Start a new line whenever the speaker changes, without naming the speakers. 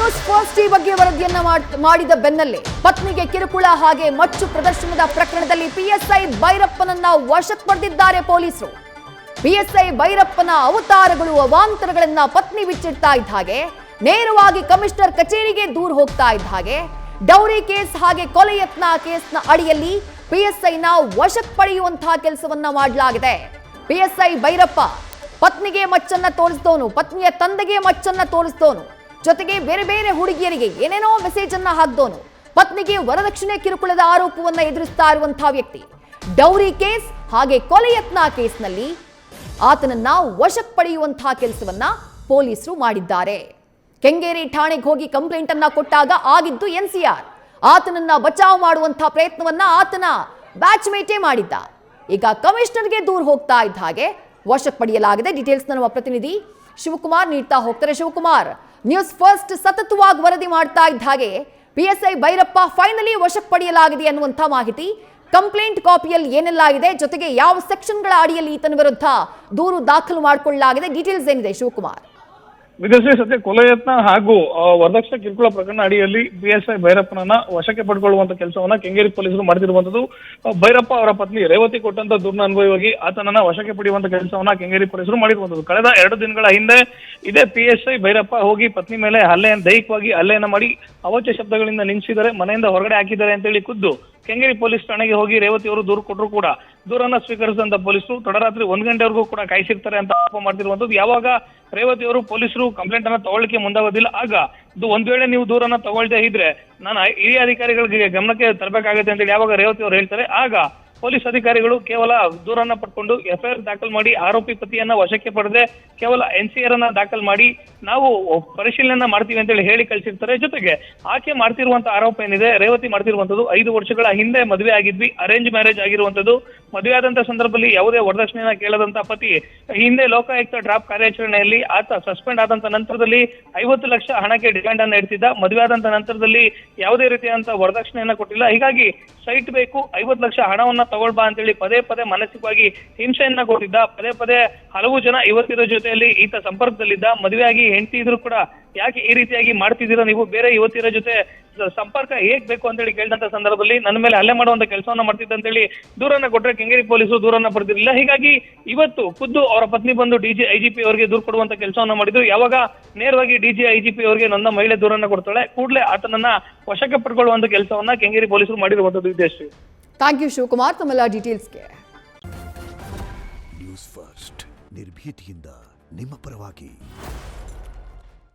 News first ಈ ಬಗ್ಗೆ ವರದಿಯನ್ನ ಮಾಡಿದ ಬೆನ್ನಲ್ಲೇ ಪತ್ನಿಗೆ ಕಿರುಕುಳ ಹಾಗೆ ಮಚ್ಚು ಪ್ರದರ್ಶನದ ಪ್ರಕರಣದಲ್ಲಿ ಪಿಎಸ್ಐ ಭೈರಪ್ಪನನ್ನ ವಶಕ್ಕೆ ಪಡೆದಿದ್ದಾರೆ ಪೊಲೀಸರು. ಪಿಎಸ್ಐ ಭೈರಪ್ಪನ ಅವತಾರಗಳು ಅವಾಂತರಗಳನ್ನ ಪತ್ನಿ ಬಿಚ್ಚಿಡ್ತಾ ಇದ್ದ ಹಾಗೆ ನೇರವಾಗಿ ಕಮಿಷನರ್ ಕಚೇರಿಗೆ ದೂರ ಹೋಗ್ತಾ ಇದ್ದ ಹಾಗೆ ಡೌರಿ ಕೇಸ್ ಹಾಗೆ ಕೊಲೆ ಯತ್ನ ಕೇಸ್ನ ಅಡಿಯಲ್ಲಿ ಪಿಎಸ್ಐನ ವಶಕ್ಕೆ ಪಡೆಯುವಂತಹ ಕೆಲಸವನ್ನ ಮಾಡಲಾಗಿದೆ. ಪಿಎಸ್ಐ ಭೈರಪ್ಪ ಪತ್ನಿಗೆ ಮಚ್ಚನ್ನ ತೋರಿಸಿದವನು, ಪತ್ನಿಯ ತಂದೆಗೆ ಮಚ್ಚನ್ನ ತೋರಿಸಿದವನು, ಜೊತೆಗೆ ಬೇರೆ ಬೇರೆ ಹುಡುಗಿಯರಿಗೆ ಏನೇನೋ ಮೆಸೇಜ್ ಅನ್ನ ಹಾಕಿದವನು, ಪತ್ನಿಗೆ ವರದಕ್ಷಿಣೆ ಕಿರುಕುಳದ ಆರೋಪವನ್ನ ಎದುರಿಸ್ತಾ ಇರುವಂತಹ ವ್ಯಕ್ತಿ. ಡೌರಿ ಕೇಸ್ ಹಾಗೆ ಕೊಲೆ ಯತ್ನ ಕೇಸ್ನಲ್ಲಿ ಆತನನ್ನ ವಶಕ್ಕೆ ಪಡೆಯುವಂತಹ ಕೆಲಸವನ್ನ ಪೊಲೀಸರು ಮಾಡಿದ್ದಾರೆ. ಕೆಂಗೇರಿ ಠಾಣೆಗೆ ಹೋಗಿ ಕಂಪ್ಲೇಂಟ್ ಅನ್ನ ಕೊಟ್ಟಾಗ ಆಗಿದ್ದು ಎನ್ಸಿಆರ್. ಆತನನ್ನ ಬಚಾವ್ ಮಾಡುವಂತಹ ಪ್ರಯತ್ನವನ್ನ ಆತನ ಬ್ಯಾಚ್ ಮೇಟೇ ಮಾಡಿದ್ದ. ಈಗ ಕಮಿಷನರ್ಗೆ ದೂರ ಹೋಗ್ತಾ ಇದ್ದ ಹಾಗೆ ವಶಕ್ಕೆ ಪಡೆಯಲಾಗಿದೆ. ಡೀಟೇಲ್ಸ್ ನಮ್ಮ ಪ್ರತಿನಿಧಿ ಶಿವಕುಮಾರ್ ನೀಡ್ತಾ ಹೋಗ್ತಾರೆ. ಶಿವಕುಮಾರ್, ನ್ಯೂಸ್ ಫಸ್ಟ್ ಸತತವಾಗಿ ವರದಿ ಮಾಡ್ತಾ ಇದ್ದ ಹಾಗೆ ಪಿಎಸ್ಐ ಭೈರಪ್ಪ ಫೈನಲಿ ವಶಕ್ಕೆ ಪಡೆಯಲಾಗಿದೆ ಅನ್ನುವಂಥ ಮಾಹಿತಿ. ಕಂಪ್ಲೇಂಟ್ ಕಾಪಿಯಲ್ಲಿ ಏನೆಲ್ಲ ಇದೆ, ಜೊತೆಗೆ ಯಾವ ಸೆಕ್ಷನ್ಗಳ ಅಡಿಯಲ್ಲಿ ಈತನ ವಿರುದ್ಧ ದೂರು ದಾಖಲು ಮಾಡಿಕೊಳ್ಳಲಾಗಿದೆ, ಡೀಟೇಲ್ಸ್ ಏನಿದೆ ಶಿವಕುಮಾರ್?
ವಿದೇಶಿ ಸದ್ಯ ಕೊಲೆ ಯತ್ನ ಹಾಗೂ ವರದಕ್ಷಿಣೆ ಕಿರುಕುಳ ಪ್ರಕರಣ ಅಡಿಯಲ್ಲಿ ಪಿಎಸ್ಐ ಭೈರಪ್ಪನನ್ನ ವಶಕ್ಕೆ ಪಡ್ಕೊಳ್ಳುವಂತ ಕೆಲಸವನ್ನ ಕೆಂಗೇರಿ ಪೊಲೀಸರು ಮಾಡ್ತಿರುವಂತದ್ದು. ಭೈರಪ್ಪ ಅವರ ಪತ್ನಿ ರೇವತಿ ಕೊಟ್ಟಂತ ದೂರಿನ ಅನ್ವಯವಾಗಿ ಆತನನ್ನ ವಶಕ್ಕೆ ಪಡೆಯುವಂತ ಕೆಲಸವನ್ನ ಕೆಂಗೇರಿ ಪೊಲೀಸರು ಮಾಡಿರುವಂತದ್ದು. ಕಳೆದ 2 ದಿನಗಳ ಹಿಂದೆ ಇದೇ ಪಿಎಸ್ಐ ಭೈರಪ್ಪ ಹೋಗಿ ಪತ್ನಿ ಮೇಲೆ ದೈಹಿಕವಾಗಿ ಹಲ್ಲೆಯನ್ನ ಮಾಡಿ ಅವಾಚ್ಯ ಶಬ್ದಗಳಿಂದ ನಿಂದಿಸಿದರೆ, ಮನೆಯಿಂದ ಹೊರಗಡೆ ಹಾಕಿದ್ದಾರೆ ಅಂತೇಳಿ ಖುದ್ದು ಕೆಂಗೇರಿ ಪೊಲೀಸ್ ಠಾಣೆಗೆ ಹೋಗಿ ರೇವತಿ ಅವರು ದೂರು ಕೊಟ್ಟರು ಕೂಡ ದೂರನ್ನ ಸ್ವೀಕರಿಸಿದಂತ ಪೊಲೀಸರು ತಡರಾತ್ರಿ 1 ಗಂಟೆವರೆಗೂ ಕೂಡ ಕಾಯಿಸಿರ್ತಾರೆ ಅಂತ ಆರೋಪ ಮಾಡ್ತಿರುವಂತದ್ದು. ಯಾವಾಗ ರೇವತಿ ಅವರು ಪೊಲೀಸರು ಕಂಪ್ಲೇಂಟ್ ಅನ್ನ ತಗೊಳ್ಳಿಕ್ಕೆ ಮುಂದಾಗೋದಿಲ್ಲ, ಆಗ ಒಂದ್ ವೇಳೆ ನೀವು ದೂರನ್ನ ತಗೊಳ್ದೇ ಇದ್ರೆ ನಾನು ಹಿರಿಯ ಅಧಿಕಾರಿಗಳಿಗೆ ಗಮನಕ್ಕೆ ತರಬೇಕಾಗುತ್ತೆ ಅಂತೇಳಿ ಯಾವಾಗ ರೇವತಿ ಅವರು ಹೇಳ್ತಾರೆ, ಆಗ ಪೊಲೀಸ್ ಅಧಿಕಾರಿಗಳು ಕೇವಲ ದೂರನ್ನ ಪಡ್ಕೊಂಡು ಎಫ್ಐಆರ್ ದಾಖಲು ಮಾಡಿ ಆರೋಪಿ ಪತಿಯನ್ನ ವಶಕ್ಕೆ ಪಡೆದೆ ಕೇವಲ ಎನ್ಸಿಆರ್ ಅನ್ನ ದಾಖಲು ಮಾಡಿ ನಾವು ಪರಿಶೀಲನೆ ಮಾಡ್ತೀವಿ ಅಂತೇಳಿ ಹೇಳಿ ಕಳಿಸಿರ್ತಾರೆ. ಜೊತೆಗೆ ಆಕೆ ಮಾಡ್ತಿರುವಂತ ಆರೋಪ ಏನಿದೆ, ರೇವತಿ ಮಾಡ್ತಿರುವಂತದ್ದು 5 ವರ್ಷಗಳ ಹಿಂದೆ ಮದುವೆ ಆಗಿದ್ವಿ, ಅರೇಂಜ್ ಮ್ಯಾರೇಜ್ ಆಗಿರುವಂತದ್ದು. ಮದುವೆ ಆದಂತ ಸಂದರ್ಭದಲ್ಲಿ ಯಾವುದೇ ವರದಕ್ಷಿಣೆಯನ್ನ ಕೇಳದಂತ ಪತಿ ಹಿಂದೆ ಲೋಕಾಯುಕ್ತ ಡ್ರಾಪ್ ಕಾರ್ಯಾಚರಣೆಯಲ್ಲಿ ಆತ ಸಸ್ಪೆಂಡ್ ಆದಂತ ನಂತರದಲ್ಲಿ 50 ಲಕ್ಷ ಹಣಕ್ಕೆ ಡಿಮ್ಯಾಂಡ್ ಅನ್ನ ಇಡ್ತಿದ್ದ. ಮದುವೆ ಆದಂತ ನಂತರದಲ್ಲಿ ಯಾವುದೇ ರೀತಿಯಾದಂತ ವರದಕ್ಷಿಣೆಯನ್ನ ಕೊಟ್ಟಿಲ್ಲ. ಹೀಗಾಗಿ ಸೈಟ್ ಬೇಕು, 50 ಲಕ್ಷ ಹಣವನ್ನ ತಗೊಳ್ಬಾ ಅಂತೇಳಿ ಪದೇ ಪದೇ ಮಾನಸಿಕವಾಗಿ ಹಿಂಸೆಯನ್ನ ಕೊಟ್ಟಿದ್ದ. ಪದೇ ಹಲವು ಜನ ಯುವತಿಯರ ಜೊತೆಯಲ್ಲಿ ಈತ ಸಂಪರ್ಕದಲ್ಲಿದ್ದ. ಮದುವೆಯಾಗಿ ಹೆಂಡತಿ ಇದ್ರು ಕೂಡ ಯಾಕೆ ಈ ರೀತಿಯಾಗಿ ಮಾಡ್ತಿದ್ದೀರಾ ನೀವು, ಬೇರೆ ಯುವತಿಯರ ಜೊತೆ ಸಂಪರ್ಕ ಹೇಗ್ ಬೇಕು ಅಂತೇಳಿ ಕೇಳಿದಂತ ಸಂದರ್ಭದಲ್ಲಿ ನನ್ನ ಮೇಲೆ ಹಲ್ಲೆ ಮಾಡುವಂತ ಕೆಲಸವನ್ನ ಮಾಡ್ತಿದ್ದ ಅಂತೇಳಿ ದೂರನ್ನ ಕೊಟ್ರೆ ಕೆಂಗೇರಿ ಪೊಲೀಸರು ದೂರನ್ನ ಪಡೆದಿರಲಿಲ್ಲ. ಹೀಗಾಗಿ ಇವತ್ತು ಖುದ್ದು ಅವರ ಪತ್ನಿ ಬಂದು ಐಜಿಪಿ ಅವರಿಗೆ ದೂರು ಕೊಡುವಂತ ಕೆಲಸವನ್ನ ಮಾಡಿದ್ರು. ಯಾವಾಗ ನೇರವಾಗಿ ಐಜಿಪಿ ಅವರಿಗೆ ನನ್ನ ಮಹಿಳೆ ದೂರನ್ನ ಕೊಡ್ತಾಳೆ, ಕೂಡಲೇ ಆತನನ್ನ ವಶಕ್ಕೆ ಪಡ್ಕೊಳ್ಳುವಂತ ಕೆಲಸವನ್ನ ಕೆಂಗೇರಿ ಪೊಲೀಸರು ಮಾಡಿರುವಂತದ್ದು. ವಿದೇಶಿ
ಥ್ಯಾಂಕ್ ಯು ಶಿವಕುಮಾರ್ ತಮ್ಮೆಲ್ಲ ಡೀಟೇಲ್ಸ್ಗೆ.
ನ್ಯೂಸ್ ಫಸ್ಟ್ ನಿರ್ಭೀತಿಯಿಂದ ನಿಮ್ಮ ಪರವಾಗಿ.